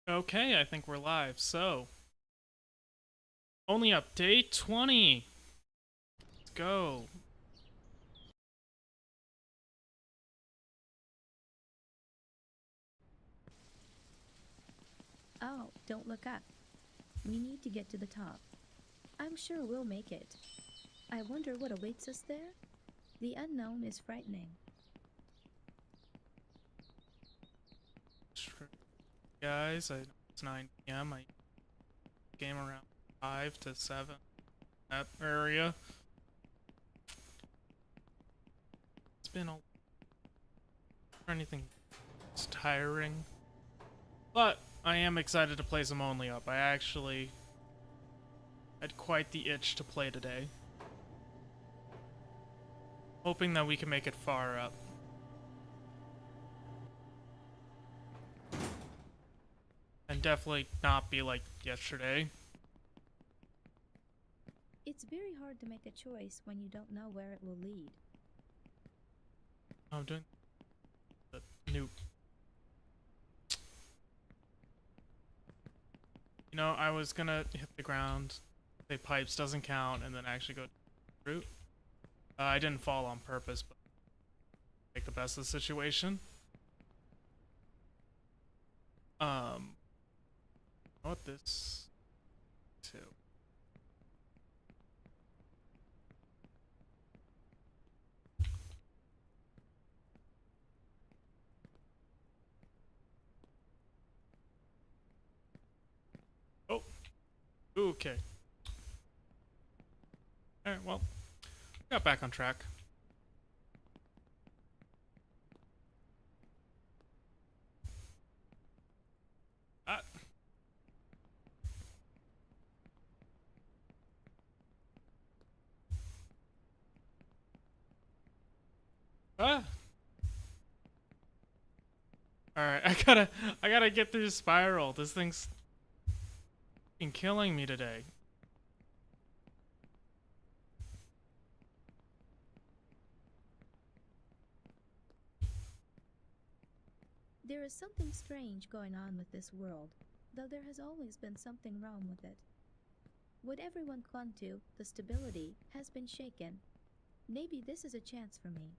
Okay, I think we're live. So, only up day 20. Let's go. Oh, don't look up. We need to get to the top. I'm sure we'll make it. I wonder what awaits us there? The unknown is frightening. Guys, I know it's 9 p.m. I game around 5 to 7. That area. It's been a anything. It's tiring. But I am excited to play some Only Up. I actually had quite the itch to play today. Hoping that we can make it far up. And definitely not be like yesterday. It's very hard to make a choice when you don't know where it will lead. I'm doing the new. You know, I was gonna hit the ground, say pipes doesn't count, and then actually go route. I didn't fall on purpose, but make the best of the situation. Um, what this too? Oh, okay. All right, well, got back on track. Ah, ah. All right, I gotta get through the spiral. This thing's been killing me today. There is something strange going on with this world, though there has always been something wrong with it. What everyone clung to, the stability, has been shaken. Maybe this is a chance for me.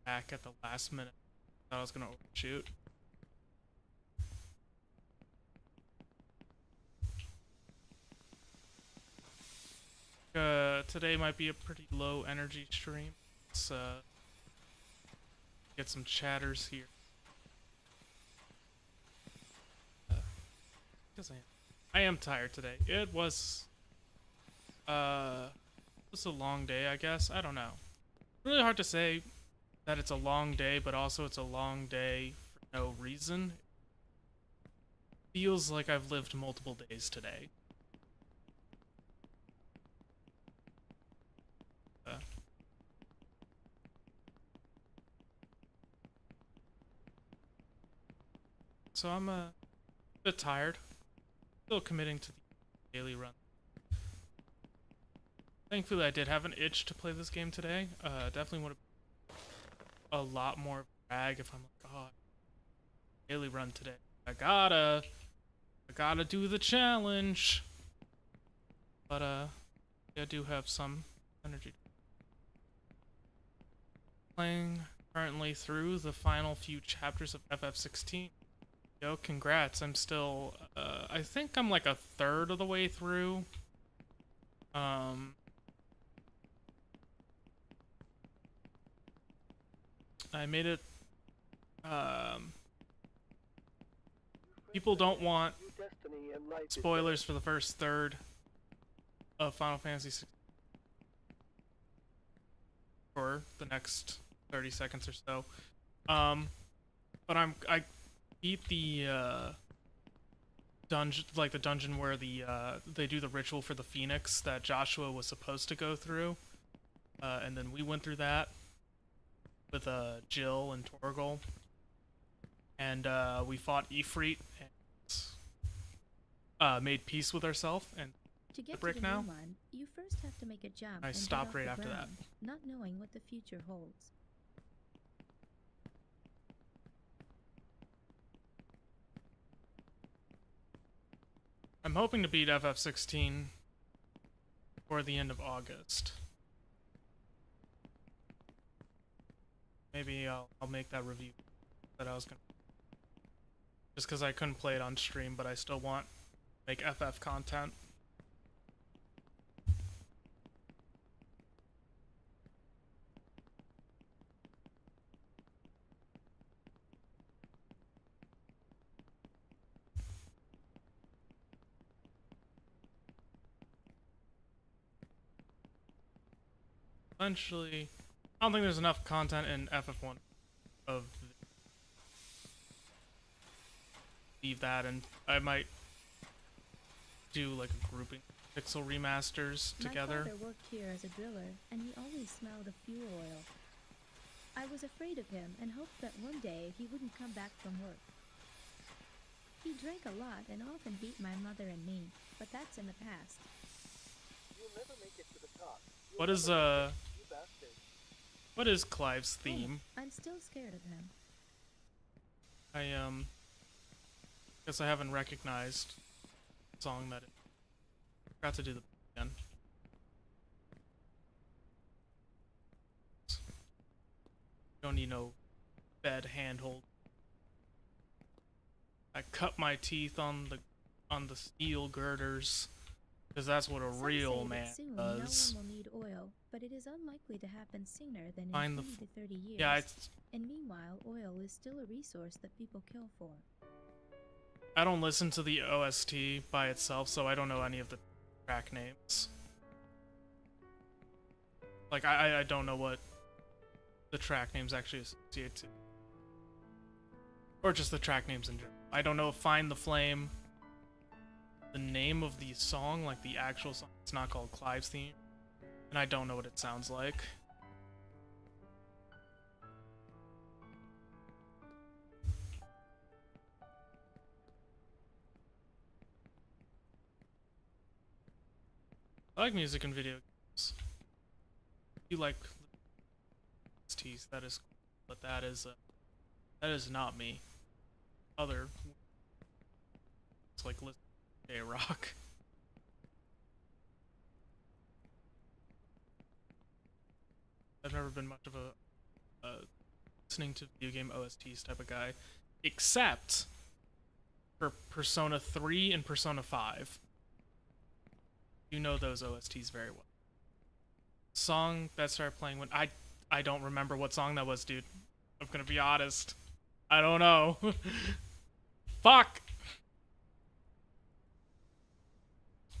Back at the last minute. Thought I was gonna overshoot. Today might be a pretty low energy stream. Let's get some chatters here. Because I am tired today. It was a long day, I guess. I don't know. Really hard to say that it's a long day, but also it's a long day for no reason. Feels like I've lived multiple days today. Uh, so I'm a bit tired. Still committing to the daily run. Thankfully, I did have an itch to play this game today. Definitely would have a lot more drag if I'm like, oh, daily run today. I gotta do the challenge. But I do have some energy. Playing currently through the final few chapters of FF16. Yo, congrats! I'm still, I think I'm like a third of the way through. Um, I made it. Um, People don't want spoilers for the first third of Final Fantasy 6 for the next 30 seconds or so. Um, but I beat the dungeon, like the dungeon where they do the ritual for the Phoenix that Joshua was supposed to go through, and then we went through that with Jill and Torgal, and we fought Ifrit and made peace with ourselves and To the get to the brick new now. one, you first have to make a jump I and get stopped off right the after that. ground, not knowing what the future holds. I'm hoping to beat FF16 before the end of August. Maybe I'll make that review that I was gonna. Just because I couldn't play it on stream, but I still want to make FF content. Eventually, I don't think there's enough content in FF1 of leave that, and I might do like a grouping pixel remasters together. My father worked here as a driller, and he always smelled of fuel oil. I was afraid of him and hoped that one day he wouldn't come back from work. He drank a lot and often beat my mother and me, but that's in the past. You'll never make it to the top. What is Clive's theme? Oh, I'm still scared of him. I guess I haven't recognized the song that it forgot to do the again. Don't need no bed handhold. I cut my teeth on the steel girders, because that's what a real man soon does. No one will need oil, but it is unlikely to happen sooner than in Find the 20 to 30 years. Yeah, and meanwhile, oil is still a resource that people kill for. I don't listen to the OST by itself, so I don't know any of the track names. Like, I don't know what the track names actually associate to. Or just the track names in general. I don't know if Find the Flame, the name of the song, like the actual song, it's not called Clive's theme. And I don't know what it sounds like. I like music in video games. You like tease, that is cool, but that is not me. It's like listen to J-Rock. I've never been much of a listening to video game OSTs type of guy, except for Persona 3 and Persona 5. You know those OSTs very well. Song that started playing when I don't remember what song that was, dude. I'm gonna be honest. I don't know. Fuck!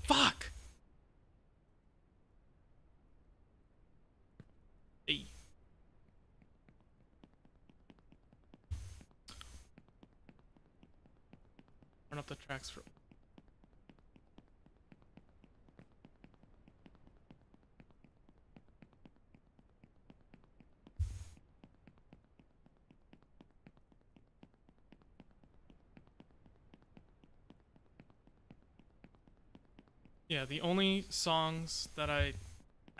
Fuck! Hey. Run up the tracks for... Yeah, the only songs that I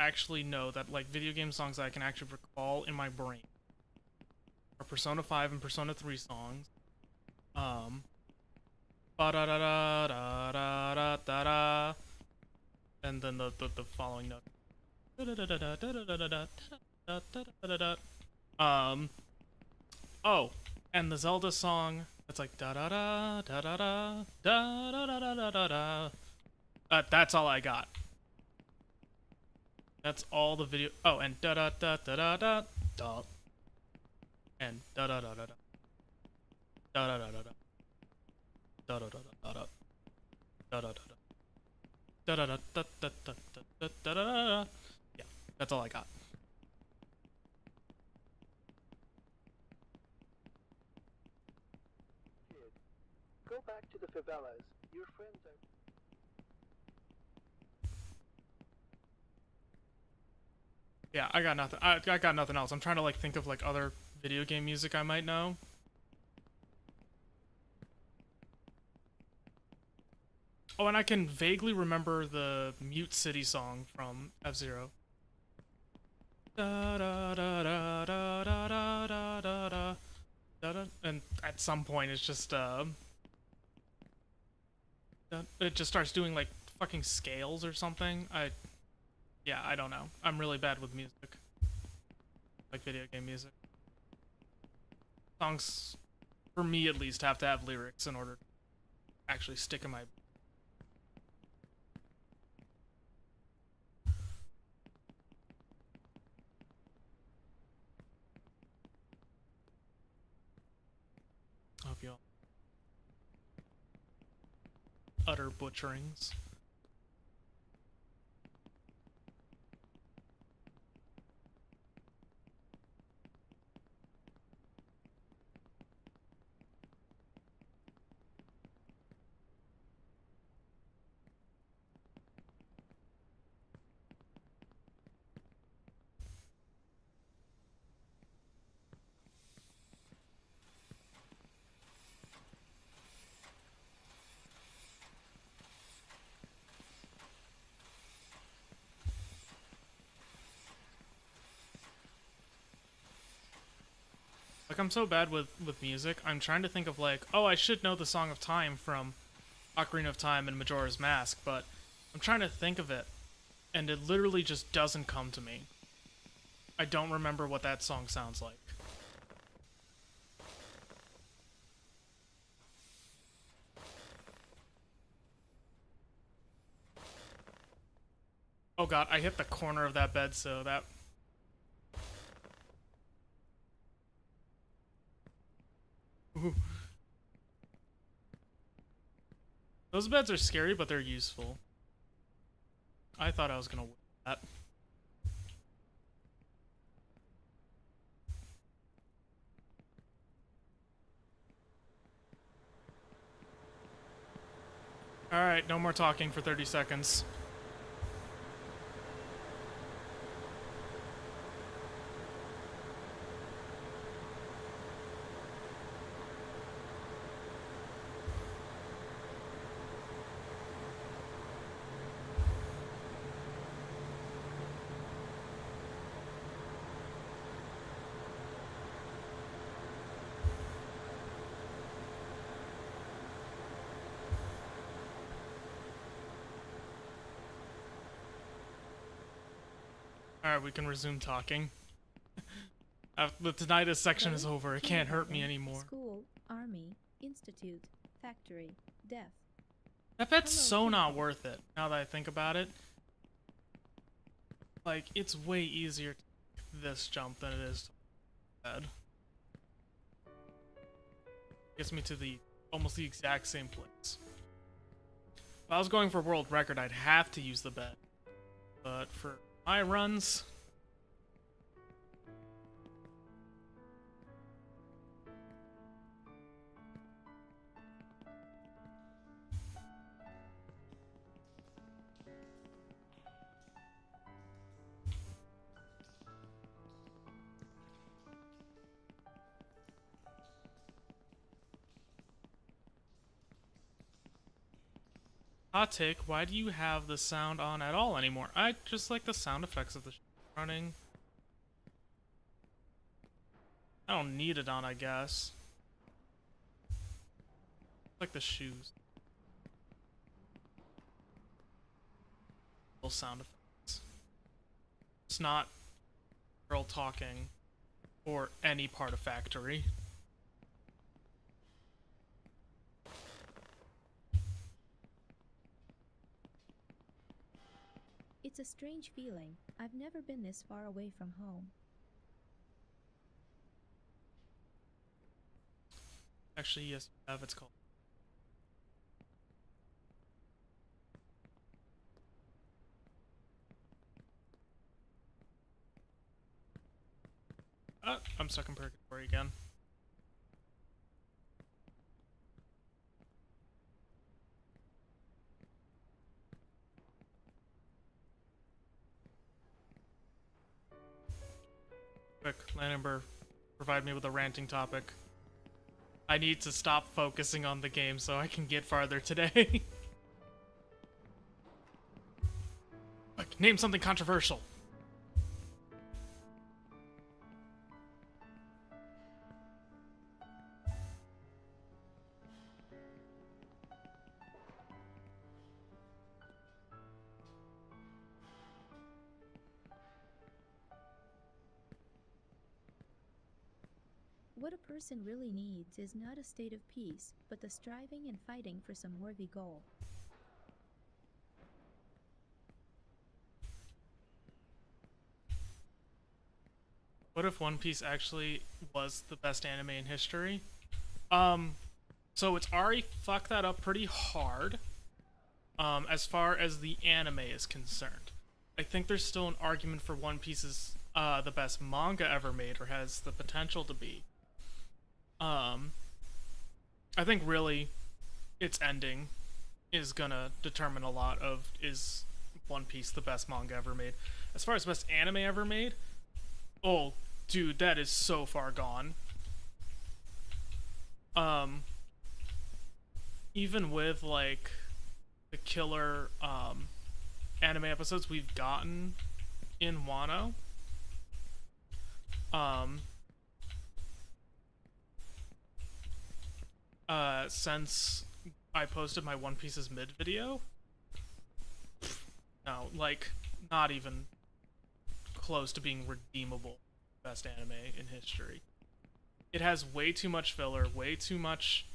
actually know, that like video game songs that I can actually recall in my brain, are Persona 5 and Persona 3 songs. Ba da da da da da da da da, and then the following note. Oh, and the Zelda song that's like da da da da da da da da da da da da. That's all I got. That's all the video. Oh, and da da da da da da da. And da da da da da. Da da da da da. Da da da da da. Da da da da. Da da da da da da da da da. Yeah, that's all I got. Kid, go back to the favelas. Your friends are... Yeah, I got nothing. I got nothing else. I'm trying to like think of like other video game music I might know. Oh, and I can vaguely remember the Mute City song from F-Zero. Da da da da da da da da da da da. And at some point it's just it just starts doing like fucking scales or something. Yeah, I don't know. I'm really bad with music, like video game music. Songs, for me at least, have to have lyrics in order to actually stick in my. Hope you all utter butcherings. Like, I'm so bad with music. I'm trying to think of like, oh, I should know the Song of Time from Ocarina of Time and Majora's Mask, but I'm trying to think of it, and it literally just doesn't come to me. I don't remember what that song sounds like. Oh god, I hit the corner of that bed, so that... Ooh. Those beds are scary, but they're useful. I thought I was gonna win that. Alright, no more talking for 30 seconds. Alright, we can resume talking. The tinnitus section is over. It can't hurt me anymore. School, army, institute, factory, death. That bet's so not worth it, now that I think about it. Like, it's way easier to make this jump than it is to bed. Gets me to the almost the exact same place. If I was going for world record, I'd have to use the bed. But for my runs... Hot take, why do you have the sound on at all anymore? I just like the sound effects of the running. I don't need it on, I guess. Like the shoes. Little sound effects. It's not girl talking or any part of factory. It's a strange feeling. I've never been this far away from home. Actually, yes, you have. It's called. I'm stuck in purgatory again. Quick, Landenberg, provide me with a ranting topic. I need to stop focusing on the game so I can get farther today. Quick, name something controversial. What a person really needs is not a state of peace, but the striving and fighting for some worthy goal. What if One Piece actually was the best anime in history? So it's already fucked that up pretty hard, as far as the anime is concerned. I think there's still an argument for One Piece is the best manga ever made, or has the potential to be. I think really its ending is gonna determine a lot of is One Piece the best manga ever made. As far as best anime ever made, oh dude, that is so far gone. Even with like the killer anime episodes we've gotten in Wano, since I posted my One Piece's mid video, no, like not even close to being redeemable best anime in history. It has way too much filler, way too much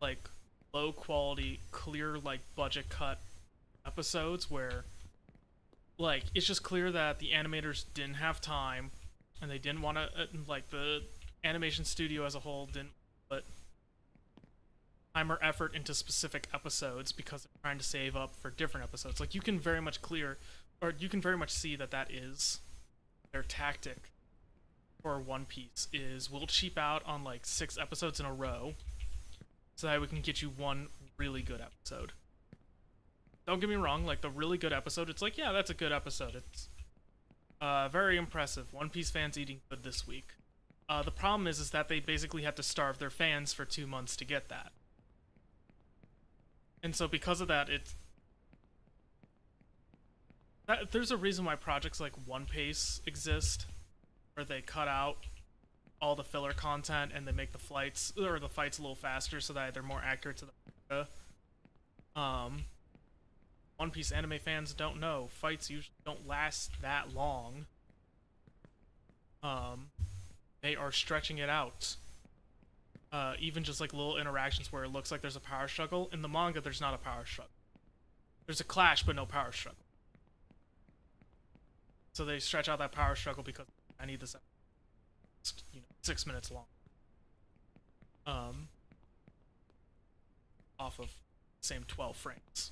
like low quality, clear like budget cut episodes where like it's just clear that the animators didn't have time and they didn't want to like the animation studio as a whole didn't put time or effort into specific episodes because they're trying to save up for different episodes. Like you can very much see that that is their tactic for One Piece is we'll cheap out on like 6 episodes in a row so that we can get you one really good episode. Don't get me wrong, like the really good episode, it's like, yeah, that's a good episode. It's very impressive. One Piece fans eating good this week. The problem is that they basically had to starve their fans for 2 months to get that. And so because of that, there's a reason why projects like One Piece exist, where they cut out all the filler content and they make the fights a little faster so that they're more accurate to the manga. One Piece anime fans don't know fights usually don't last that long. They are stretching it out. Even just like little interactions where it looks like there's a power struggle. In the manga, there's not a power struggle. There's a clash, but no power struggle. So they stretch out that power struggle because I need this, 6 minutes long. Off of same 12 frames.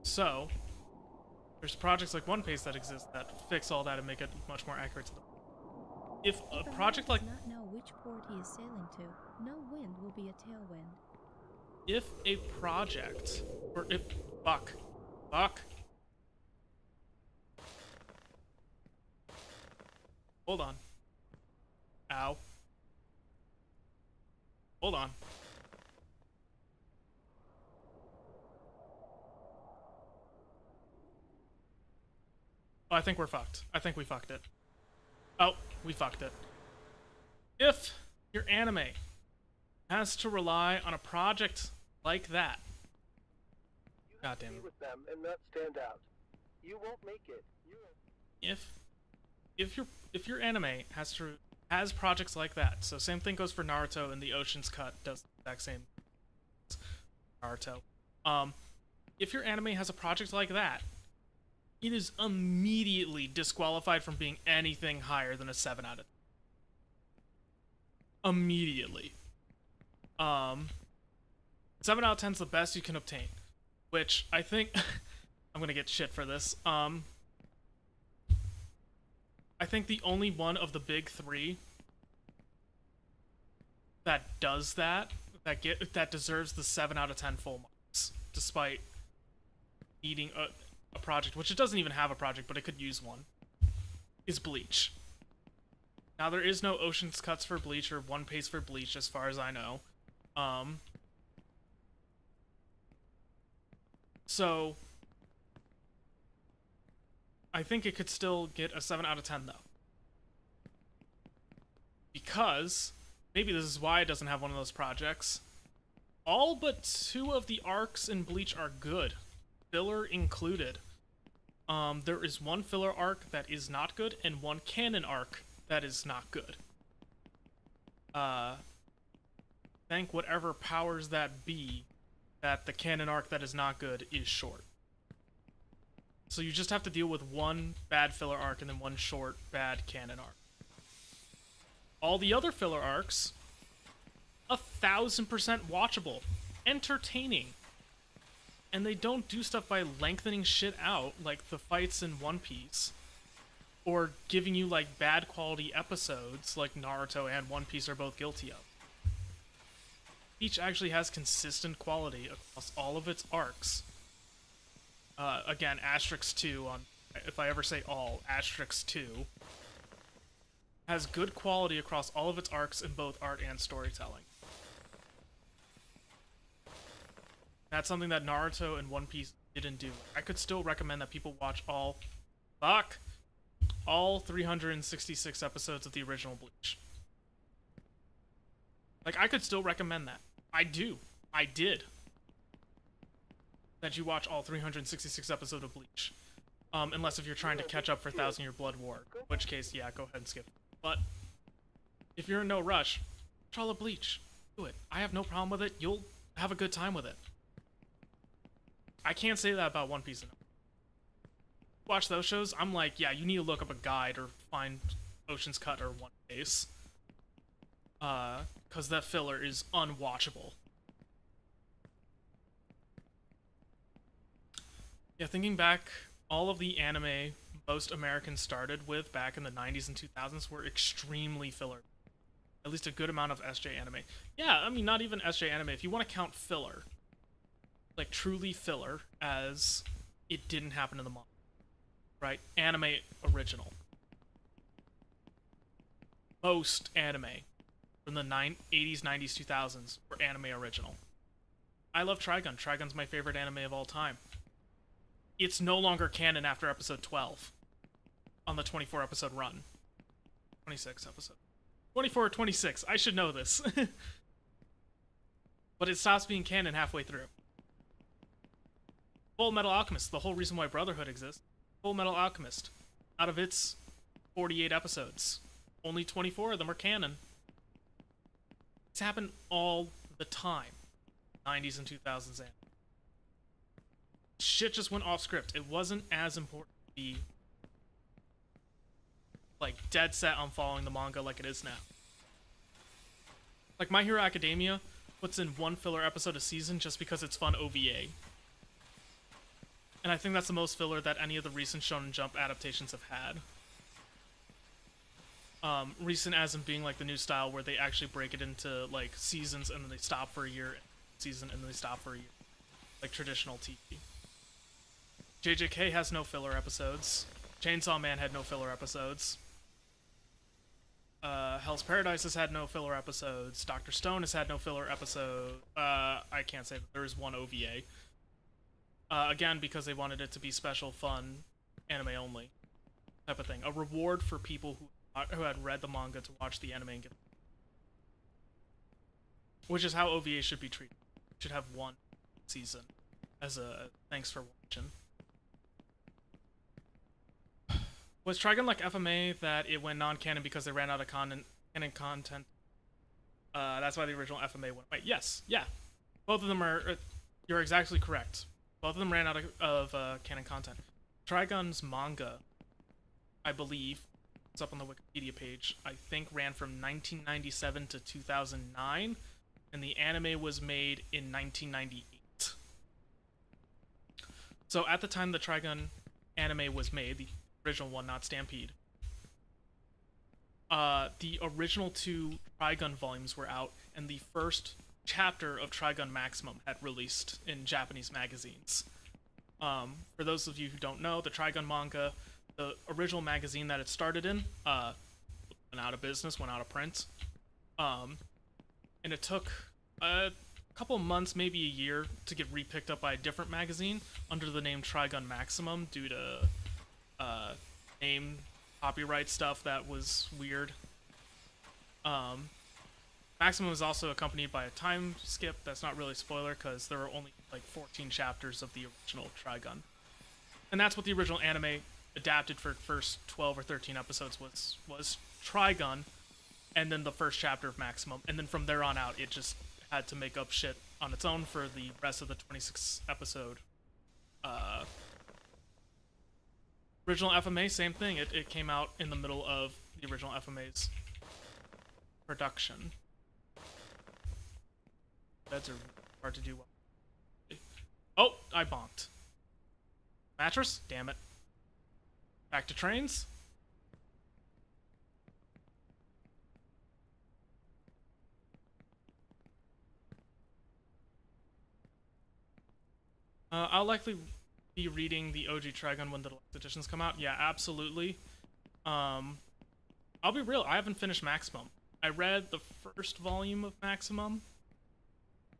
So there's projects like One Piece that exist that fix all that and make it much more accurate to the. If a project like does not know which port he is sailing to, no wind will be a tailwind. if a project or if fuck hold on. Ow. Hold on. Oh, I think we're fucked. I think we fucked it. Oh, we fucked it. If your anime has to rely on a project like that. You have God damn to it. be with them and not stand out. You won't make it. If your anime has projects like that, so same thing goes for Naruto, and the Ocean's Cut does the exact same Naruto. If your anime has a project like that, it is immediately disqualified from being anything higher than a 7 out of 10. Immediately. 7 out of 10 is the best you can obtain, which I think I'm gonna get shit for this. I think the only one of the big 3 that does that deserves the 7 out of 10 full marks, despite needing a project, which it doesn't even have a project, but it could use one, is Bleach. Now, there is no Ocean's Cuts for Bleach or One Piece for Bleach, as far as I know. So I think it could still get a 7 out of 10, though. Because, maybe this is why it doesn't have one of those projects. All but 2 of the arcs in Bleach are good, filler included. There is one filler arc that is not good, and one canon arc that is not good. Thank whatever powers that be, that the canon arc that is not good is short. So you just have to deal with one bad filler arc and then one short, bad canon arc. All the other filler arcs, 1,000% watchable, entertaining. And they don't do stuff by lengthening shit out, like the fights in One Piece, or giving you, like, bad quality episodes, like Naruto and One Piece are both guilty of. Each actually has consistent quality across all of its arcs. Again, asterisk 2 on, if I ever say all, asterisk 2, has good quality across all of its arcs in both art and storytelling. That's something that Naruto and One Piece didn't do. I could still recommend that people watch all 366 episodes of the original Bleach. Like, I could still recommend that. I did. That you watch all 366 episodes of Bleach. Unless if you're trying to catch up for 1,000 Year Blood War. In which case, yeah, go ahead and skip. But, if you're in no rush, watch all of Bleach. Do it. I have no problem with it. You'll have a good time with it. I can't say that about One Piece enough. Watch those shows, I'm like, yeah, you need to look up a guide or find Ocean's Cut or One Piece. Because that filler is unwatchable. Yeah, thinking back, all of the anime most Americans started with back in the 90s and 2000s were extremely filler. At least a good amount of SJ anime. Yeah, I mean, not even SJ anime. If you want to count filler, like truly filler, as it didn't happen in the manga, right? Anime original. Most anime from the 80s, 90s, 2000s were anime original. I love Trigun. Trigun's my favorite anime of all time. It's no longer canon after episode 12 on the 24 episode run. 26 episode. 24 or 26. I should know this. But it stops being canon halfway through. Full Metal Alchemist, the whole reason why Brotherhood exists. Full Metal Alchemist. Out of its 48 episodes, only 24 of them are canon. It's happened all the time. 90s and 2000s anime. Shit just went off script. It wasn't as important to be like dead set on following the manga like it is now. Like My Hero Academia puts in one filler episode a season just because it's fun OVA. And I think that's the most filler that any of the recent Shonen Jump adaptations have had. Recent as in being like the new style where they actually break it into like seasons and then they stop for a year, season, and then they stop for a year. Like traditional TV. JJK has no filler episodes. Chainsaw Man had no filler episodes. Hell's Paradise has had no filler episodes. Dr. Stone has had no filler episode. I can't say that there is one OVA. Again, because they wanted it to be special, fun, anime only type of thing. A reward for people who had read the manga to watch the anime and get. Which is how OVA should be treated. It should have one season as a thanks for watching. Was Trigun like FMA that it went non-canon because they ran out of canon content? That's why the original FMA went away. Yes, yeah. Both of them are... You're exactly correct. Both of them ran out of canon content. Trigun's manga, I believe, it's up on the Wikipedia page, I think ran from 1997 to 2009, and the anime was made in 1998. So at the time the Trigun anime was made, the original one, not Stampede, the original 2 Trigun volumes were out, and the first chapter of Trigun Maximum had released in Japanese magazines. For those of you who don't know, the Trigun manga, the original magazine that it started in, went out of business, went out of print. And it took a couple months, maybe a year, to get repicked up by a different magazine under the name Trigun Maximum due to name copyright stuff that was weird. Maximum was also accompanied by a time skip. That's not really a spoiler because there were only like 14 chapters of the original Trigun. and that's what the original anime adapted for first 12 or 13 episodes was Trigun, and then the first chapter of Maximum, and then from there on out it just had to make up shit on its own for the rest of the 26 episode. Original FMA, same thing. It came out in the middle of the original FMA's production. Beds are hard to do well. Oh, I bonked. Mattress? Damn it. Back to trains. I'll likely be reading the OG Trigun when the deluxe editions come out. Yeah, absolutely. I'll be real, I haven't finished Maximum. I read the first volume of Maximum.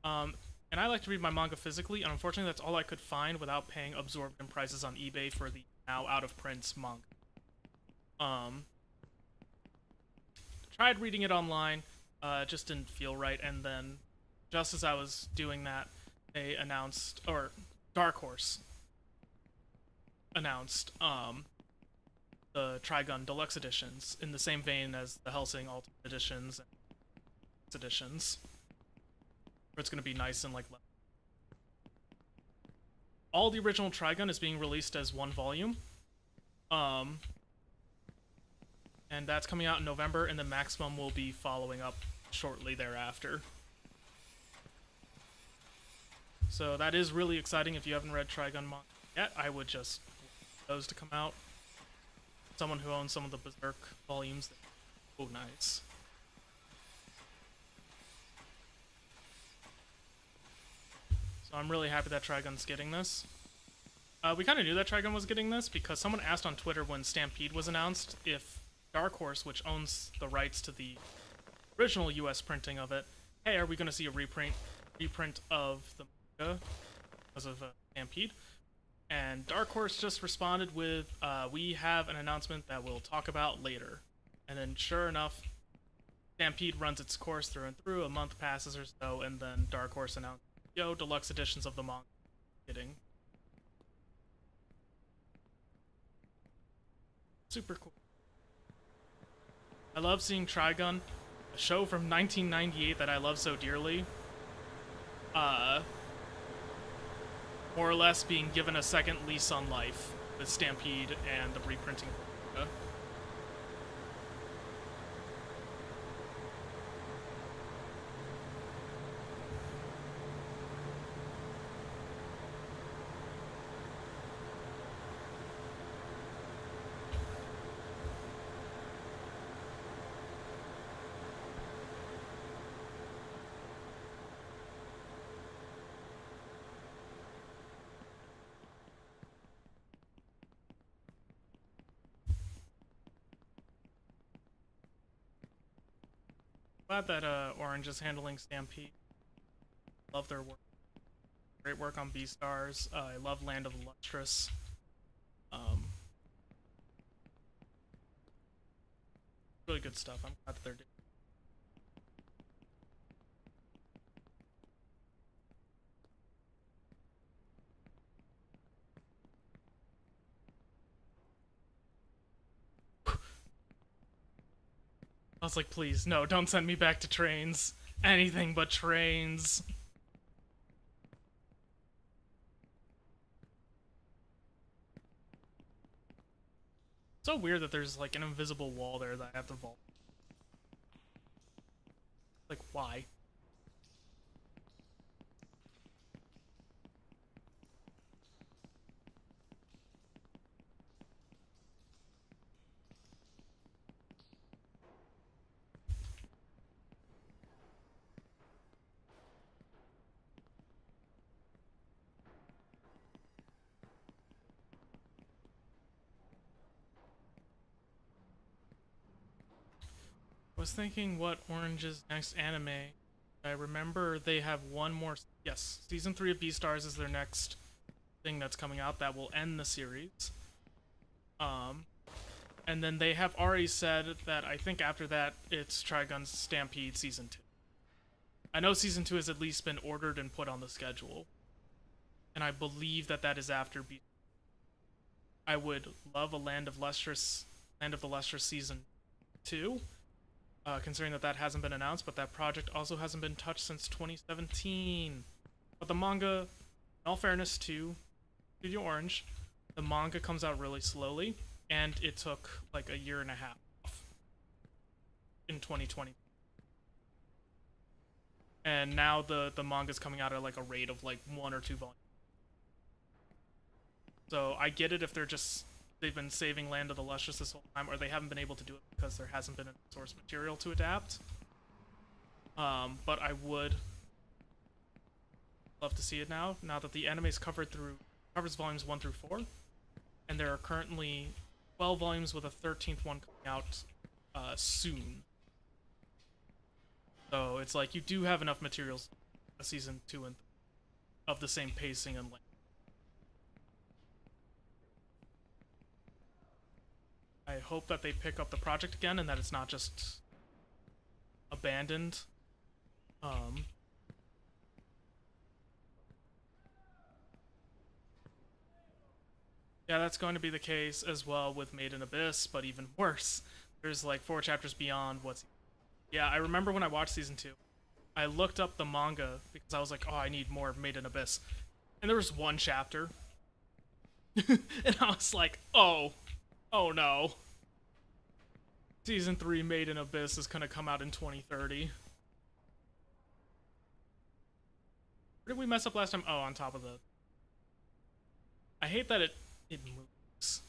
And I like to read my manga physically, and unfortunately that's all I could find without paying absorbent prices on eBay for the now out-of-print manga. Tried reading it online, just didn't feel right, and then just as I was doing that, they announced, or Dark Horse announced, the Trigun Deluxe Editions in the same vein as the Hellsing Ultimate Editions and editions. Where it's going to be nice and like all the original Trigun is being released as one volume, and that's coming out in November, and the Maximum will be following up shortly thereafter. So that is really exciting. If you haven't read Trigun manga yet, I would just wait for those to come out. Someone who owns some of the Berserk volumes, oh nice. I'm really happy that Trigun's getting this. We kind of knew that Trigun was getting this because someone asked on Twitter when Stampede was announced if Dark Horse, which owns the rights to the original US printing of it, hey, are we going to see a reprint of the manga because of Stampede? And Dark Horse just responded with, we have an announcement that we'll talk about later. And then sure enough, Stampede runs its course through and through, a month passes or so, and then Dark Horse announced, yo, deluxe editions of the manga. Kidding. Super cool. I love seeing Trigun, a show from 1998 that I love so dearly, more or less being given a second lease on life with Stampede and the reprinting of the manga. Glad that Orange is handling Stampede. Love their work. Great work on Beastars. I love Land of the Lustrous. Really good stuff. I'm glad that they're doing. I was like, please, no, don't send me back to trains. Anything but trains. So weird that there's like an invisible wall there that I have to vault. Like, why? I was thinking what Orange's next anime. I remember they have one more. Yes, season 3 of Beastars is their next thing that's coming out that will end the series. And then they have already said that I think after that it's Trigun Stampede season 2. I know season 2 has at least been ordered and put on the schedule, and I believe that that is after I would love a Land of the Lustrous season 2, considering that hasn't been announced, but that project also hasn't been touched since 2017. But the manga, in all fairness to Studio Orange, the manga comes out really slowly, and it took like a year and a half off in 2020. And now the manga's coming out at like a rate of like 1 or 2 volumes. So I get it if they've been saving Land of the Lustrous this whole time, or they haven't been able to do it because there hasn't been a source material to adapt. But I would love to see it now that the anime's covers volumes 1 through 4, and there are currently 12 volumes with a 13th one coming out soon. So it's like you do have enough materials, a season 2 and of the same pacing and length. I hope that they pick up the project again and that it's not just abandoned. Yeah, that's going to be the case as well with Made in Abyss, but even worse. There's like 4 chapters beyond what's. Yeah, I remember when I watched season 2, I looked up the manga because I was like, oh, I need more Made in Abyss. And there was 1 chapter. And I was like, oh no. Season 3 Made in Abyss is gonna come out in 2030. Where did we mess up last time? Oh, on top of the. I hate that it moves.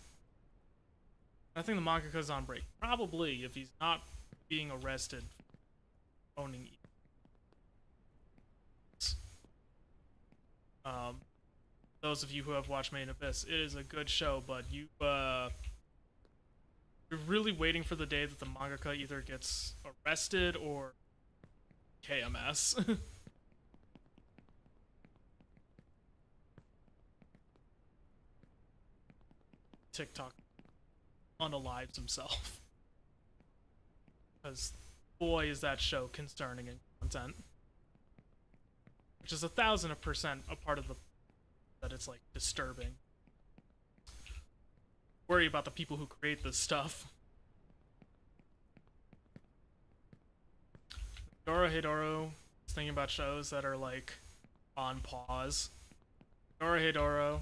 I think the mangaka's on break. Probably, if he's not being arrested for owning. Those of you who have watched Made in Abyss, it is a good show, but you're really waiting for the day that the mangaka either gets arrested or KMS. TikTok unalives himself. Because boy is that show concerning in content. Which is 1,000% a part of the that it's like disturbing. Worry about the people who create this stuff. Dorohedoro is thinking about shows that are like on pause. Dorohedoro,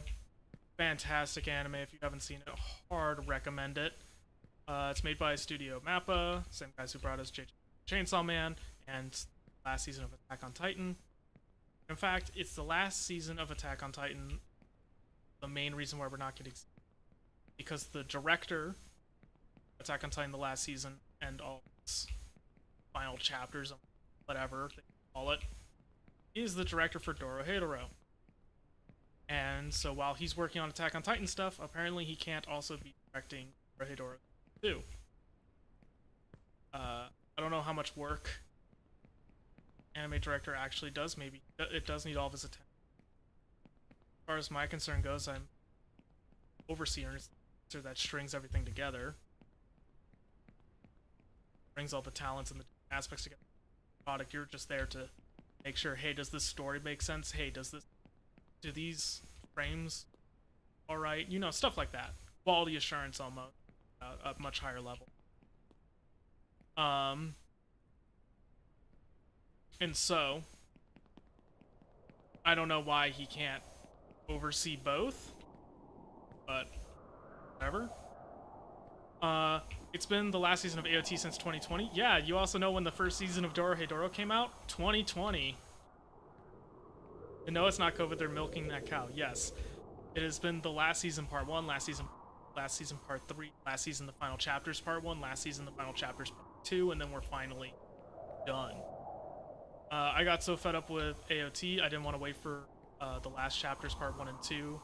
fantastic anime. If you haven't seen it, hard recommend it. It's made by Studio Mappa, same guys who brought us Chainsaw Man and last season of Attack on Titan. In fact, it's the last season of Attack on Titan. The main reason why we're not getting, because the director, Attack on Titan, the last season, and all its final chapters of whatever they call it, is the director for Dorohedoro. And so while he's working on Attack on Titan stuff, apparently he can't also be directing Dorohedoro too. I don't know how much work anime director actually does. Maybe it does need all of his attention. As far as my concern goes, I'm overseer that strings everything together, brings all the talents and the aspects together. Product, you're just there to make sure, hey, does this story make sense? Hey, do these frames all right? You know, stuff like that. Quality assurance almost at a much higher level. And so I don't know why he can't oversee both, but whatever. It's been the last season of AOT since 2020. Yeah, you also know when the first season of Dorohedoro came out? 2020. And no, it's not COVID, they're milking that cow. Yes. It has been the last season part 1, last season part 3, last season the final chapters part 1, last season the final chapters part 2, and then we're finally done. I got so fed up with AOT, I didn't want to wait for the last chapters part 1 and 2,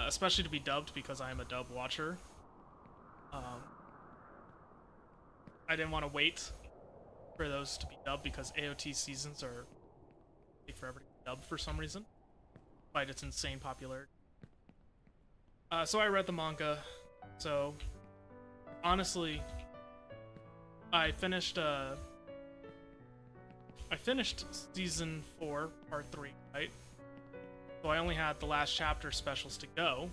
especially to be dubbed because I am a dub watcher. I didn't want to wait for those to be dubbed because AOT seasons are take forever to get dubbed for some reason, despite its insane popularity. So I read the manga. So honestly, I finished season 4, part 3, right? So I only had the last chapter specials to go.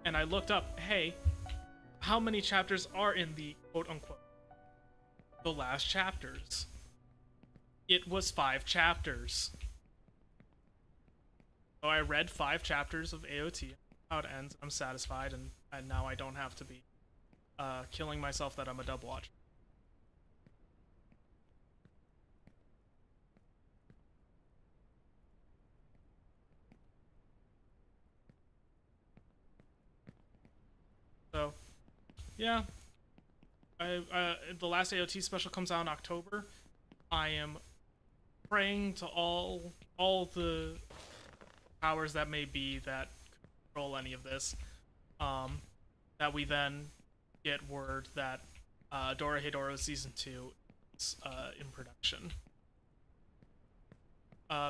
and I looked up, hey, how many chapters are in the quote-unquote the last chapters? It was 5 chapters. So I read 5 chapters of AOT, how it ends, I'm satisfied, and now I don't have to be killing myself that I'm a dub watcher. So, yeah. The last AOT special comes out in October. I am praying to all the powers that may be that control any of this, that we then get word that Dorohedoro Season 2 is in production.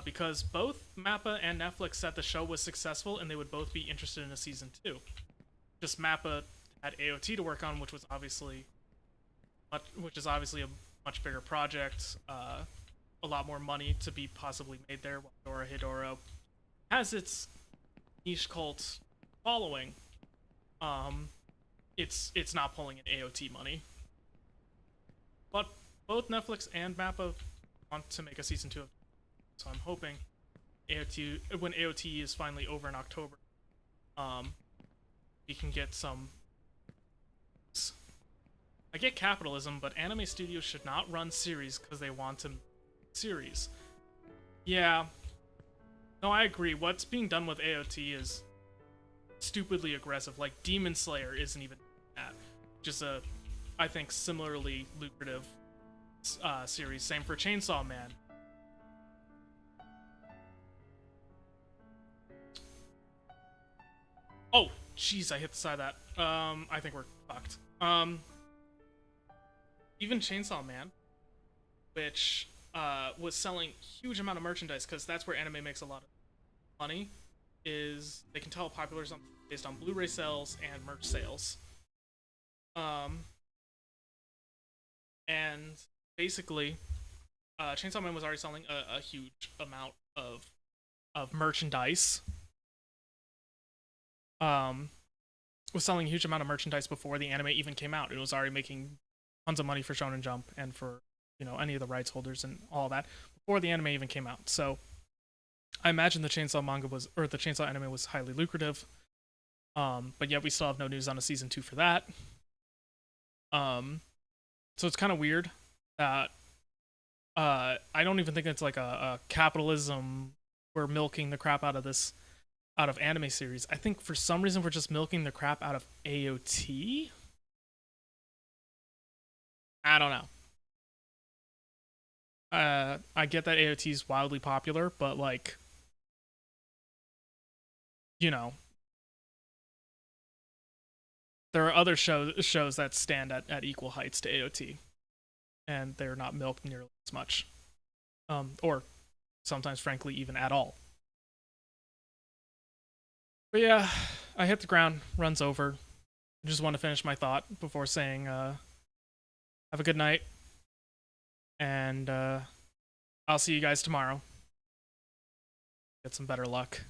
Because both Mappa and Netflix said the show was successful and they would both be interested in a Season 2. Just Mappa had AOT to work on, which is obviously a much bigger project, a lot more money to be possibly made there, while Dorohedoro has its niche cult following. It's not pulling in AOT money. But both Netflix and Mappa want to make a season 2 of it. So I'm hoping when AOT is finally over in October, we can get some. I get capitalism, but anime studios should not run series because they want to series. Yeah. No, I agree. What's being done with AOT is stupidly aggressive. Like Demon Slayer isn't even that. Just a, I think, similarly lucrative series. Same for Chainsaw Man. Oh, jeez, I hit the side of that. I think we're fucked. Even Chainsaw Man, which was selling huge amount of merchandise because that's where anime makes a lot of money, is they can tell how popular something based on Blu-ray sales and merch sales. And basically, Chainsaw Man was already selling a huge amount of merchandise. Was selling a huge amount of merchandise before the anime even came out. It was already making tons of money for Shonen Jump and for, you know, any of the rights holders and all that before the anime even came out. So I imagine the Chainsaw manga was, or the Chainsaw anime was highly lucrative. But yet we still have no news on a season 2 for that. So it's kind of weird that I don't even think it's like a capitalism. We're milking the crap out of this, out of anime series. I think for some reason we're just milking the crap out of AOT. I don't know. I get that AOT is wildly popular, but like, you know, there are other shows that stand at equal heights to AOT, and they're not milked nearly as much, or sometimes, frankly, even at all. But yeah, I hit the ground, runs over. I just want to finish my thought before saying, have a good night, and I'll see you guys tomorrow. Get some better luck.